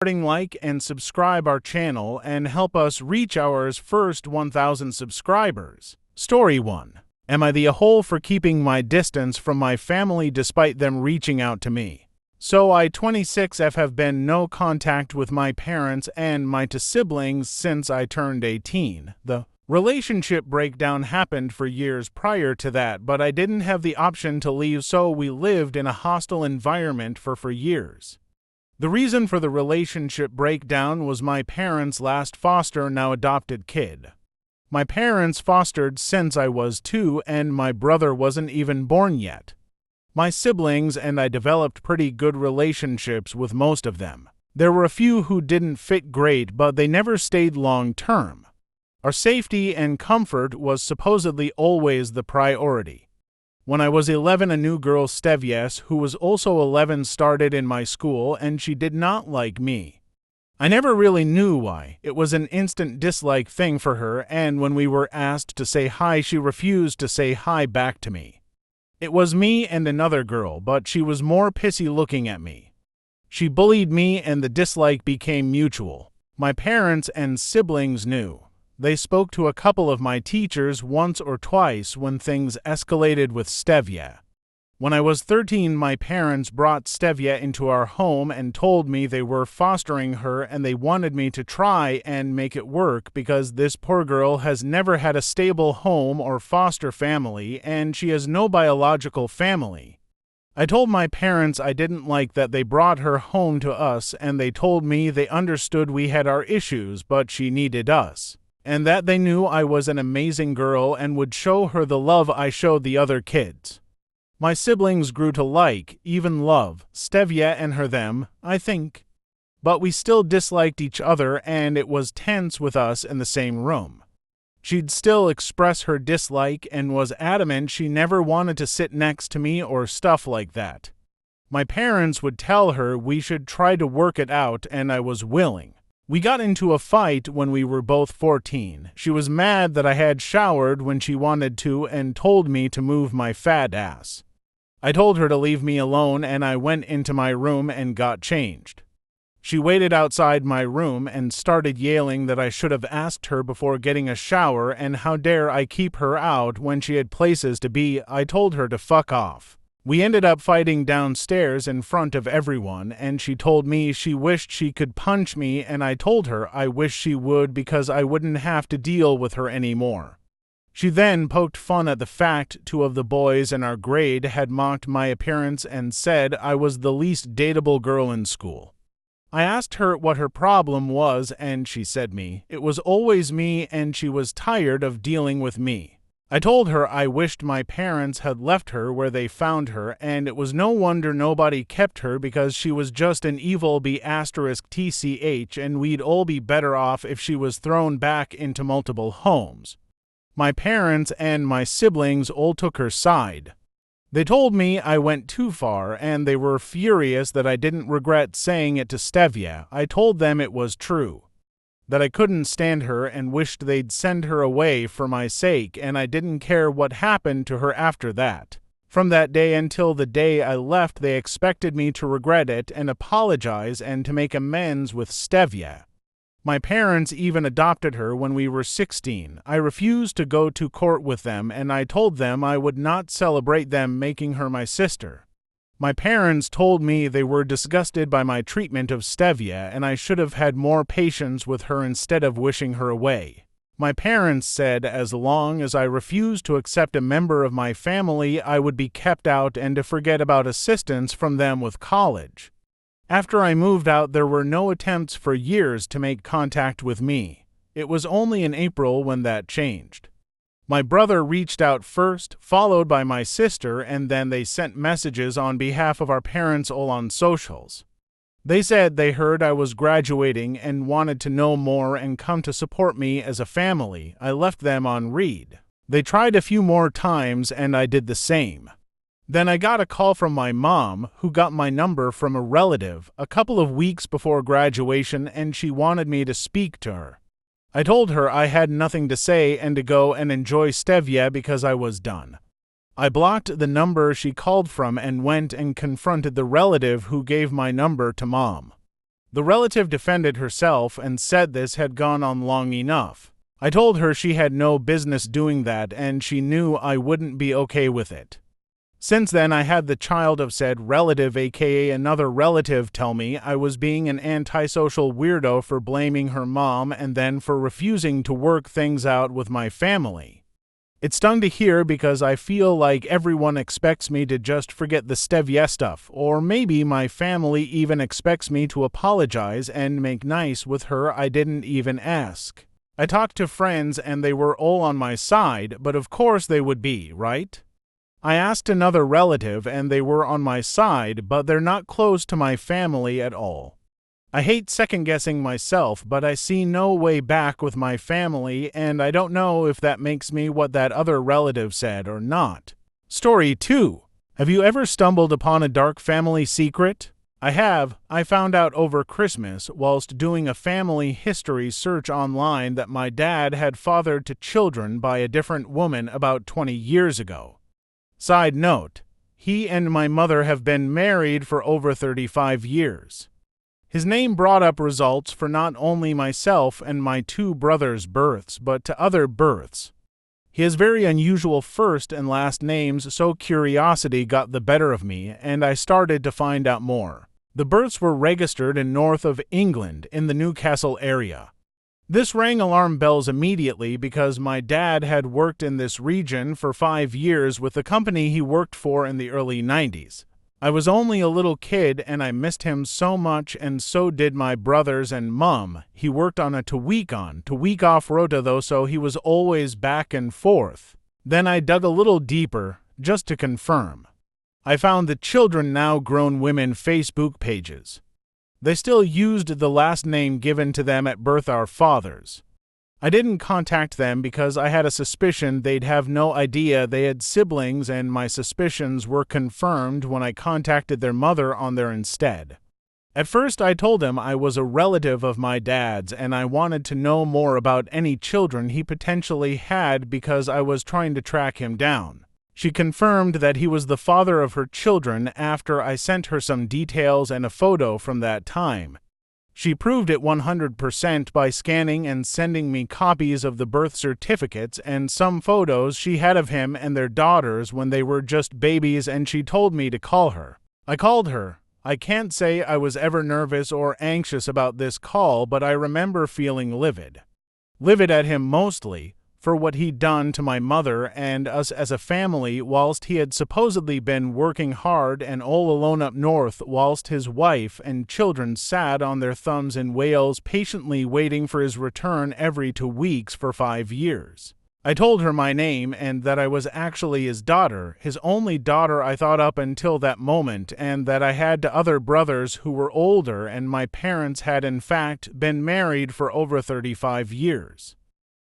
Like and subscribe our channel and help us reach our first 1,000 subscribers. Story 1. Am I the a-hole for keeping my distance from my family despite them reaching out to me? So I 26F have been no contact with my parents and my two siblings since I turned 18. The relationship breakdown happened for years prior to that, but I didn't have the option to leave, so we lived in a hostile environment for years. The reason for the relationship breakdown was my parents' last foster, now adopted kid. My parents fostered since I was 2 and my brother wasn't even born yet. My siblings and I developed pretty good relationships with most of them. There were a few who didn't fit great, but they never stayed long term. Our safety and comfort was supposedly always the priority. When I was 11, a new girl, Stevies, who was also 11, started in my school, and she did not like me. I never really knew why. It was an instant dislike thing for her, and when we were asked to say hi, she refused to say hi back to me. It was me and another girl, but she was more pissy looking at me. She bullied me, and the dislike became mutual. My parents and siblings knew. They spoke to a couple of my teachers once or twice when things escalated with Stevia. When I was 13, my parents brought Stevia into our home and told me they were fostering her and they wanted me to try and make it work because this poor girl has never had a stable home or foster family and she has no biological family. I told my parents I didn't like that they brought her home to us, and they told me they understood we had our issues but she needed us, and that they knew I was an amazing girl and would show her the love I showed the other kids. My siblings grew to like, even love, Stevia and them, I think. But we still disliked each other and it was tense with us in the same room. She'd still express her dislike and was adamant she never wanted to sit next to me or stuff like that. My parents would tell her we should try to work it out and I was willing. We got into a fight when we were both 14. She was mad that I had showered when she wanted to and told me to move my fat ass. I told her to leave me alone and I went into my room and got changed. She waited outside my room and started yelling that I should have asked her before getting a shower and how dare I keep her out when she had places to be. I told her to fuck off. We ended up fighting downstairs in front of everyone, and she told me she wished she could punch me, and I told her I wish she would because I wouldn't have to deal with her anymore. She then poked fun at the fact 2 of the boys in our grade had mocked my appearance and said I was the least dateable girl in school. I asked her what her problem was, and she said it was always me and she was tired of dealing with me. I told her I wished my parents had left her where they found her, and it was no wonder nobody kept her because she was just an evil B*TCH and we'd all be better off if she was thrown back into multiple homes. My parents and my siblings all took her side. They told me I went too far and they were furious that I didn't regret saying it to Stevia. I told them it was true, that I couldn't stand her and wished they'd send her away for my sake, and I didn't care what happened to her after that. From that day until the day I left, they expected me to regret it and apologize and to make amends with Stevia. My parents even adopted her when we were 16. I refused to go to court with them and I told them I would not celebrate them making her my sister. My parents told me they were disgusted by my treatment of Stevia and I should have had more patience with her instead of wishing her away. My parents said as long as I refused to accept a member of my family, I would be kept out and to forget about assistance from them with college. After I moved out, there were no attempts for years to make contact with me. It was only in April when that changed. My brother reached out first, followed by my sister, and then they sent messages on behalf of our parents all on socials. They said they heard I was graduating and wanted to know more and come to support me as a family. I left them on read. They tried a few more times and I did the same. Then I got a call from my mom, who got my number from a relative a couple of weeks before graduation, and she wanted me to speak to her. I told her I had nothing to say and to go and enjoy Stevia because I was done. I blocked the number she called from and went and confronted the relative who gave my number to Mom. The relative defended herself and said this had gone on long enough. I told her she had no business doing that and she knew I wouldn't be okay with it. Since then, I had the child of said relative, aka another relative, tell me I was being an antisocial weirdo for blaming her mom and then for refusing to work things out with my family. It stung to hear because I feel like everyone expects me to just forget the stevia stuff, or maybe my family even expects me to apologize and make nice with her. I didn't even ask. I talked to friends and they were all on my side, but of course they would be, right? I asked another relative and they were on my side, but they're not close to my family at all. I hate second-guessing myself, but I see no way back with my family, and I don't know if that makes me what that other relative said or not. Story 2. Have you ever stumbled upon a dark family secret? I have. I found out over Christmas, whilst doing a family history search online, that my dad had fathered to children by a different woman about 20 years ago. Side note, he and my mother have been married for over 35 years. His name brought up results for not only myself and my 2 brothers' births, but to other births. He has very unusual first and last names, so curiosity got the better of me, and I started to find out more. The births were registered in north of England, in the Newcastle area. This rang alarm bells immediately because my dad had worked in this region for 5 years with the company he worked for in the early 90s. I was only a little kid and I missed him so much, and so did my brothers and mum. He worked on a two-week off rota though, so he was always back and forth. Then I dug a little deeper, just to confirm. I found the children, now grown women, Facebook pages. They still used the last name given to them at birth, our fathers. I didn't contact them because I had a suspicion they'd have no idea they had siblings, and my suspicions were confirmed when I contacted their mother on there instead. At first I told him I was a relative of my dad's and I wanted to know more about any children he potentially had because I was trying to track him down. She confirmed that he was the father of her children after I sent her some details and a photo from that time. She proved it 100% by scanning and sending me copies of the birth certificates and some photos she had of him and their daughters when they were just babies, and she told me to call her. I called her. I can't say I was ever nervous or anxious about this call, but I remember feeling livid. Livid at him mostly, for what he'd done to my mother and us as a family whilst he had supposedly been working hard and all alone up north, whilst his wife and children sat on their thumbs in Wales patiently waiting for his return every 2 weeks for 5 years. I told her my name and that I was actually his daughter, his only daughter I thought up until that moment, and that I had other brothers who were older and my parents had in fact been married for over 35 years.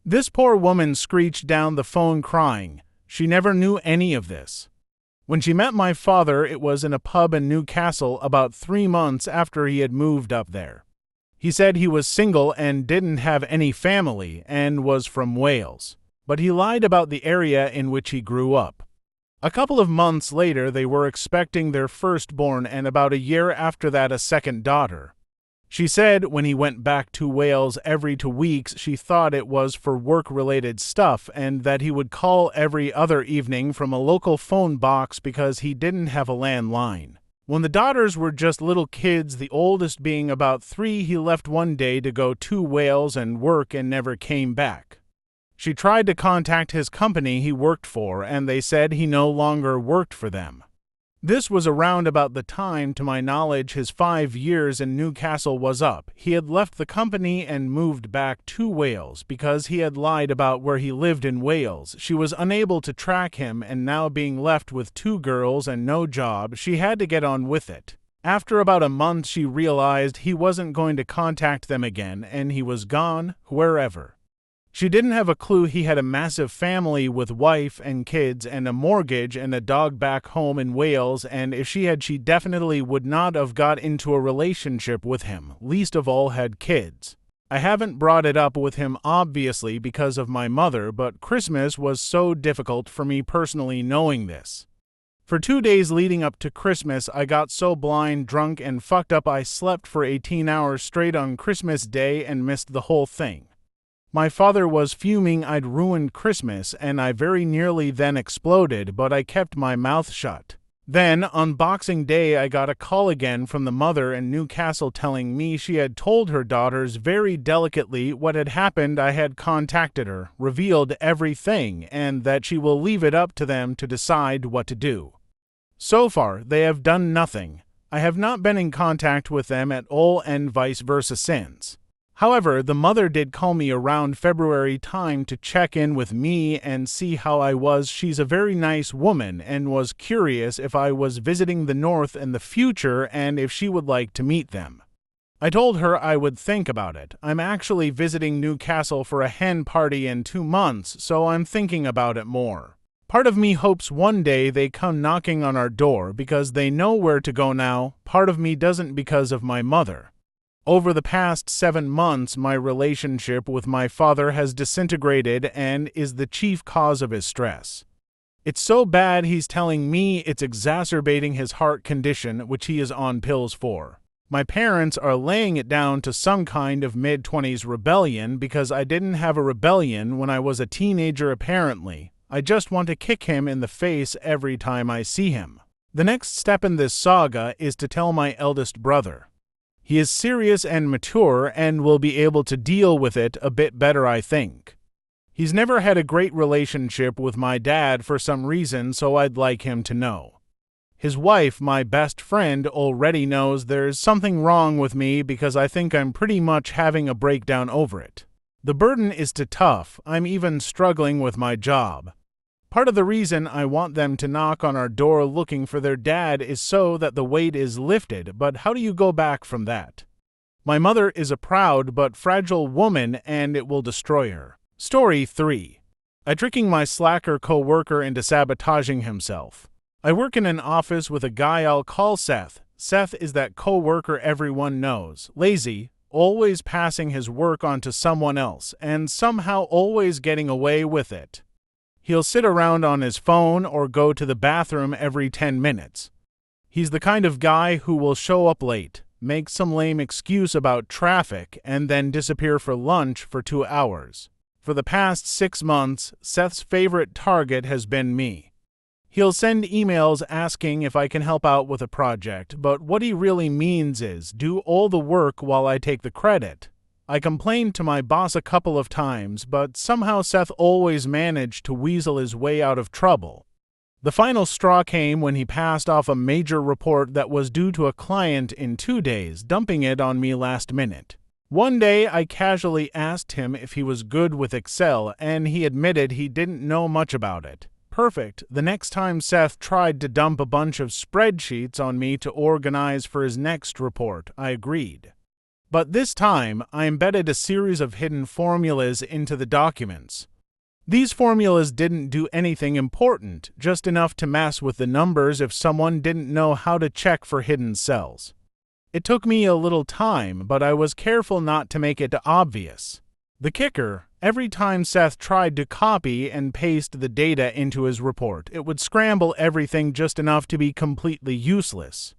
This poor woman screeched down the phone crying. She never knew any of this. When she met my father, it was in a pub in Newcastle about 3 months after he had moved up there. He said he was single and didn't have any family and was from Wales, but he lied about the area in which he grew up. A couple of months later, they were expecting their firstborn, and about a year after that, a second daughter. She said when he went back to Wales every 2 weeks, she thought it was for work-related stuff and that he would call every other evening from a local phone box because he didn't have a landline. When the daughters were just little kids, the oldest being about 3, he left one day to go to Wales and work and never came back. She tried to contact his company he worked for, and they said he no longer worked for them. This was around about the time, to my knowledge, his 5 years in Newcastle was up. He had left the company and moved back to Wales because he had lied about where he lived in Wales. She was unable to track him, and now being left with 2 girls and no job, she had to get on with it. After about a month, she realized he wasn't going to contact them again, and he was gone, wherever. She didn't have a clue he had a massive family with wife and kids and a mortgage and a dog back home in Wales, and if she had, she definitely would not have got into a relationship with him, least of all had kids. I haven't brought it up with him obviously because of my mother, but Christmas was so difficult for me personally knowing this. For 2 days leading up to Christmas, I got so blind, drunk, and fucked up I slept for 18 hours straight on Christmas Day and missed the whole thing. My father was fuming I'd ruined Christmas, and I very nearly then exploded, but I kept my mouth shut. Then, on Boxing Day, I got a call again from the mother in Newcastle telling me she had told her daughters very delicately what had happened. I had contacted her, revealed everything, and that she will leave it up to them to decide what to do. So far, they have done nothing. I have not been in contact with them at all and vice versa since. However, the mother did call me around February time to check in with me and see how I was. She's a very nice woman and was curious if I was visiting the North in the future and if she would like to meet them. I told her I would think about it. I'm actually visiting Newcastle for a hen party in 2 months, so I'm thinking about it more. Part of me hopes one day they come knocking on our door because they know where to go now. Part of me doesn't because of my mother. Over the past 7 months, my relationship with my father has disintegrated and is the chief cause of his stress. It's so bad he's telling me it's exacerbating his heart condition, which he is on pills for. My parents are laying it down to some kind of mid-20s rebellion because I didn't have a rebellion when I was a teenager apparently. I just want to kick him in the face every time I see him. The next step in this saga is to tell my eldest brother. He is serious and mature and will be able to deal with it a bit better, I think. He's never had a great relationship with my dad for some reason, so I'd like him to know. His wife, my best friend, already knows there's something wrong with me because I think I'm pretty much having a breakdown over it. The burden is too tough. I'm even struggling with my job. Part of the reason I want them to knock on our door looking for their dad is so that the weight is lifted, but how do you go back from that? My mother is a proud but fragile woman and it will destroy her. Story 3. I tricking my slacker coworker into sabotaging himself. I work in an office with a guy I'll call Seth. Seth is that coworker everyone knows, lazy, always passing his work on to someone else, and somehow always getting away with it. He'll sit around on his phone or go to the bathroom every 10 minutes. He's the kind of guy who will show up late, make some lame excuse about traffic, and then disappear for lunch for 2 hours. For the past 6 months, Seth's favorite target has been me. He'll send emails asking if I can help out with a project, but what he really means is do all the work while I take the credit. I complained to my boss a couple of times, but somehow Seth always managed to weasel his way out of trouble. The final straw came when he passed off a major report that was due to a client in 2 days, dumping it on me last minute. One day I casually asked him if he was good with Excel, and he admitted he didn't know much about it. Perfect. The next time Seth tried to dump a bunch of spreadsheets on me to organize for his next report, I agreed. But this time, I embedded a series of hidden formulas into the documents. These formulas didn't do anything important, just enough to mess with the numbers if someone didn't know how to check for hidden cells. It took me a little time, but I was careful not to make it obvious. The kicker, every time Seth tried to copy and paste the data into his report, it would scramble everything just enough to be completely useless.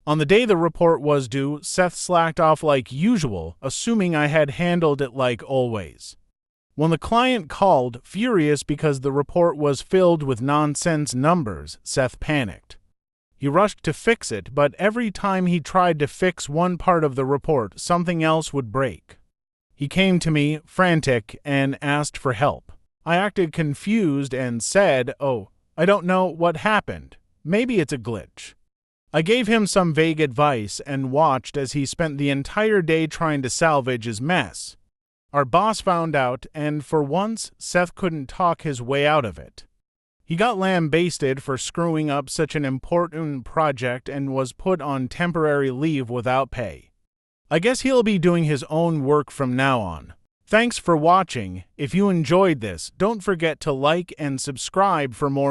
On the day the report was due, Seth slacked off like usual, assuming I had handled it like always. When the client called, furious because the report was filled with nonsense numbers, Seth panicked. He rushed to fix it, but every time he tried to fix one part of the report, something else would break. He came to me, frantic, and asked for help. I acted confused and said, "Oh, I don't know what happened. Maybe it's a glitch." I gave him some vague advice and watched as he spent the entire day trying to salvage his mess. Our boss found out, and for once, Seth couldn't talk his way out of it. He got lambasted for screwing up such an important project and was put on temporary leave without pay. I guess he'll be doing his own work from now on. Thanks for watching. If you enjoyed this, don't forget to like and subscribe for more